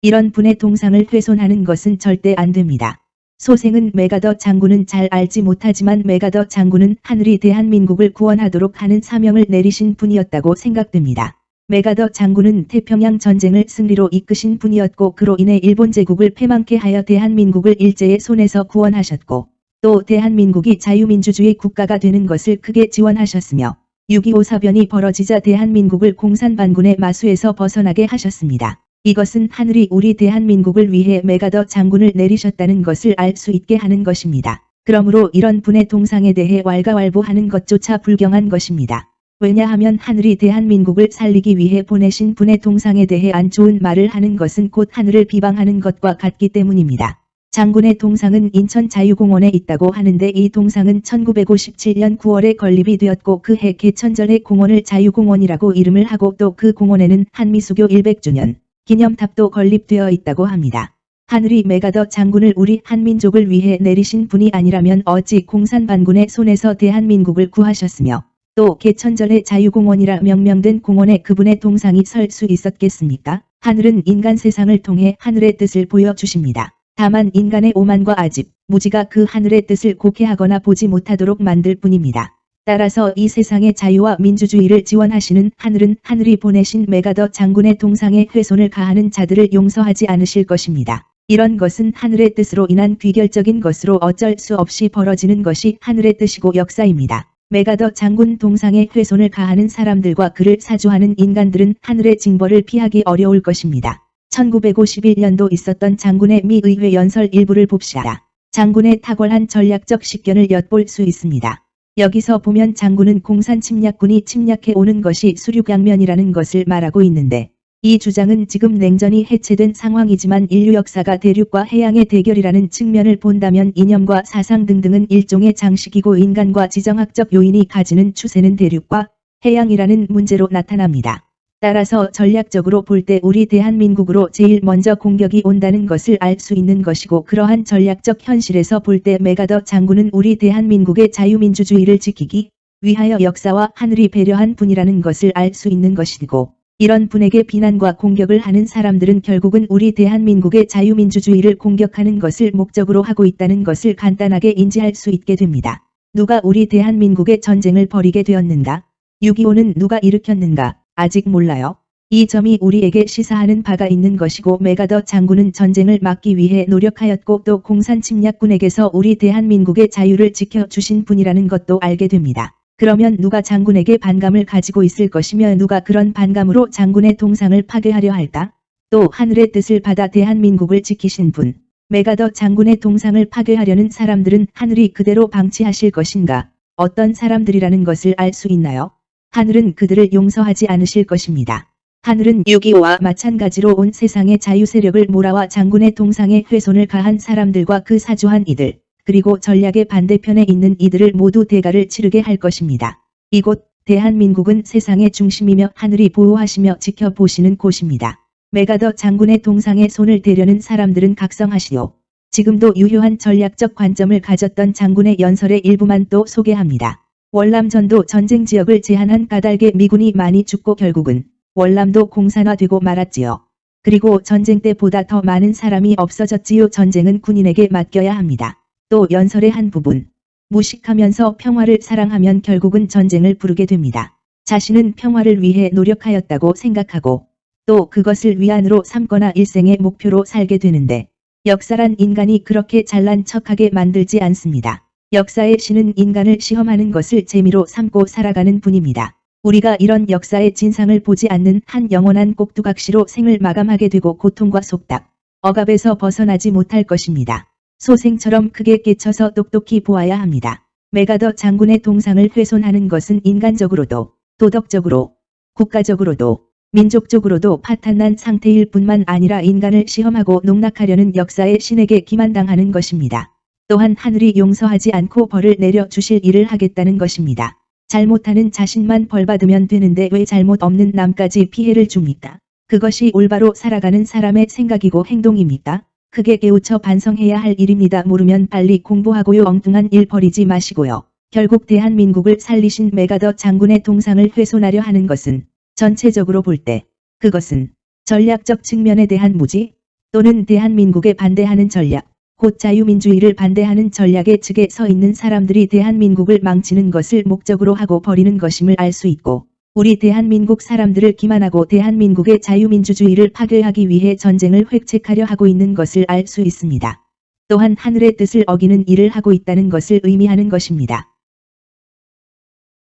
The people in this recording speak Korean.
이런 분의 동상을 훼손하는 것은 절대 안 됩니다. 소생은 메가더 장군은 잘 알지 못하지만 메가더 장군은 하늘이 대한민국을 구원하도록 하는 사명을 내리신 분이었다고 생각됩니다. 메가더 장군은 태평양 전쟁을 승리로 이끄신 분이었고 그로 인해 일본 제국을 패망케 하여 대한민국을 일제의 손에서 구원하셨고 또 대한민국이 자유민주주의 국가가 되는 것을 크게 지원하셨으며 6.25 사변이 벌어지자 대한민국을 공산반군의 마수에서 벗어나게 하셨습니다. 이것은 하늘이 우리 대한민국을 위해 메가더 장군을 내리셨다는 것을 알 수 있게 하는 것입니다. 그러므로 이런 분의 동상에 대해 왈가왈부하는 것조차 불경한 것입니다. 왜냐하면 하늘이 대한민국을 살리기 위해 보내신 분의 동상에 대해 안 좋은 말을 하는 것은 곧 하늘을 비방하는 것과 같기 때문입니다. 장군의 동상은 인천자유공원에 있다고 하는데 이 동상은 1957년 9월에 건립이 되었고 그 해 개천절에 공원을 자유공원이라고 이름을 하고 또 그 공원에는 한미수교 100주년 기념탑도 건립되어 있다고 합니다. 하늘이 메가더 장군을 우리 한민족을 위해 내리신 분이 아니라면 어찌 공산반군의 손에서 대한민국을 구하셨으며 또 개천절의 자유공원이라 명명된 공원에 그분의 동상이 설 수 있었겠습니까? 하늘은 인간 세상을 통해 하늘의 뜻을 보여주십니다. 다만 인간의 오만과 아집, 무지가 그 하늘의 뜻을 곡해하거나 보지 못하도록 만들 뿐입니다. 따라서 이 세상의 자유와 민주주의를 지원하시는 하늘은 하늘이 보내신 메가더 장군의 동상에 훼손을 가하는 자들을 용서하지 않으실 것입니다. 이런 것은 하늘의 뜻으로 인한 귀결적인 것으로 어쩔 수 없이 벌어지는 것이 하늘의 뜻이고 역사입니다. 메가더 장군 동상에 훼손을 가하는 사람들과 그를 사주하는 인간들은 하늘의 징벌을 피하기 어려울 것입니다. 1951년도 있었던 장군의 미 의회 연설 일부를 봅시다. 장군의 탁월한 전략적 식견을 엿볼 수 있습니다. 여기서 보면 장군은 공산 침략군이 침략해 오는 것이 수륙양면이라는 것을 말하고 있는데 이 주장은 지금 냉전이 해체된 상황이지만 인류 역사가 대륙과 해양의 대결이라는 측면을 본다면 이념과 사상 등등은 일종의 장식이고 인간과 지정학적 요인이 가지는 추세는 대륙과 해양이라는 문제로 나타납니다. 따라서 전략적으로 볼 때 우리 대한민국으로 제일 먼저 공격이 온다는 것을 알 수 있는 것이고 그러한 전략적 현실에서 볼 때 메가더 장군은 우리 대한민국의 자유민주주의를 지키기 위하여 역사와 하늘이 배려한 분이라는 것을 알 수 있는 것이고 이런 분에게 비난과 공격을 하는 사람들은 결국은 우리 대한민국의 자유민주주의를 공격하는 것을 목적으로 하고 있다는 것을 간단하게 인지할 수 있게 됩니다. 누가 우리 대한민국의 전쟁을 벌이게 되었는가? 6.25는 누가 일으켰는가? 아직 몰라요. 이 점이 우리에게 시사하는 바가 있는 것이고 메가더 장군은 전쟁을 막기 위해 노력하였고 또 공산 침략군에게서 우리 대한민국의 자유를 지켜주신 분이라는 것도 알게 됩니다. 그러면 누가 장군에게 반감을 가지고 있을 것이며 누가 그런 반감으로 장군의 동상을 파괴하려 할까? 또 하늘의 뜻을 받아 대한민국을 지키신 분. 메가더 장군의 동상을 파괴하려는 사람들은 하늘이 그대로 방치하실 것인가? 어떤 사람들이라는 것을 알 수 있나요? 하늘은 그들을 용서하지 않으실 것입니다. 하늘은 6.25와 마찬가지로 온 세상의 자유 세력을 몰아와 장군의 동상에 훼손을 가한 사람들과 그 사주한 이들, 그리고 전략의 반대편에 있는 이들을 모두 대가를 치르게 할 것입니다. 이곳 대한민국은 세상의 중심이며 하늘이 보호하시며 지켜보시는 곳입니다. 메가더 장군의 동상에 손을 대려는 사람들은 각성하시오. 지금도 유효한 전략적 관점을 가졌던 장군의 연설의 일부만 또 소개합니다. 월남전도 전쟁 지역을 제한한 까닭에 미군이 많이 죽고 결국은 월남도 공산화되고 말았지요. 그리고 전쟁 때보다 더 많은 사람이 없어졌지요. 전쟁은 군인에게 맡겨야 합니다. 또 연설의 한 부분. 무식하면서 평화를 사랑하면 결국은 전쟁을 부르게 됩니다. 자신은 평화를 위해 노력하였다고 생각하고 또 그것을 위안으로 삼거나 일생의 목표로 살게 되는데 역사란 인간이 그렇게 잘난 척하게 만들지 않습니다. 역사의 신은 인간을 시험하는 것을 재미로 삼고 살아가는 분입니다. 우리가 이런 역사의 진상을 보지 않는 한 영원한 꼭두각시로 생을 마감하게 되고 고통과 속닥, 억압에서 벗어나지 못할 것입니다. 소생처럼 크게 깨쳐서 똑똑히 보아야 합니다. 메가더 장군의 동상을 훼손하는 것은 인간적으로도, 도덕적으로, 국가적으로도, 민족적으로도 파탄난 상태일 뿐만 아니라 인간을 시험하고 농락하려는 역사의 신에게 기만당하는 것입니다. 또한 하늘이 용서하지 않고 벌을 내려 주실 일을 하겠다는 것입니다. 잘못하는 자신만 벌받으면 되는데 왜 잘못 없는 남까지 피해를 줍니까? 그것이 올바로 살아가는 사람의 생각이고 행동입니까? 크게 깨우쳐 반성해야 할 일입니다. 모르면 빨리 공부하고요. 엉뚱한 일 벌이지 마시고요. 결국 대한민국을 살리신 메가더 장군의 동상을 훼손하려 하는 것은 전체적으로 볼 때 그것은 전략적 측면에 대한 무지, 또는 대한민국에 반대하는 전략, 곧 자유민주주의를 반대하는 전략의 측에 서 있는 사람들이 대한민국을 망치는 것을 목적으로 하고 벌이는 것임을 알 수 있고, 우리 대한민국 사람들을 기만하고 대한민국의 자유민주주의를 파괴하기 위해 전쟁을 획책하려 하고 있는 것을 알 수 있습니다. 또한 하늘의 뜻을 어기는 일을 하고 있다는 것을 의미하는 것입니다.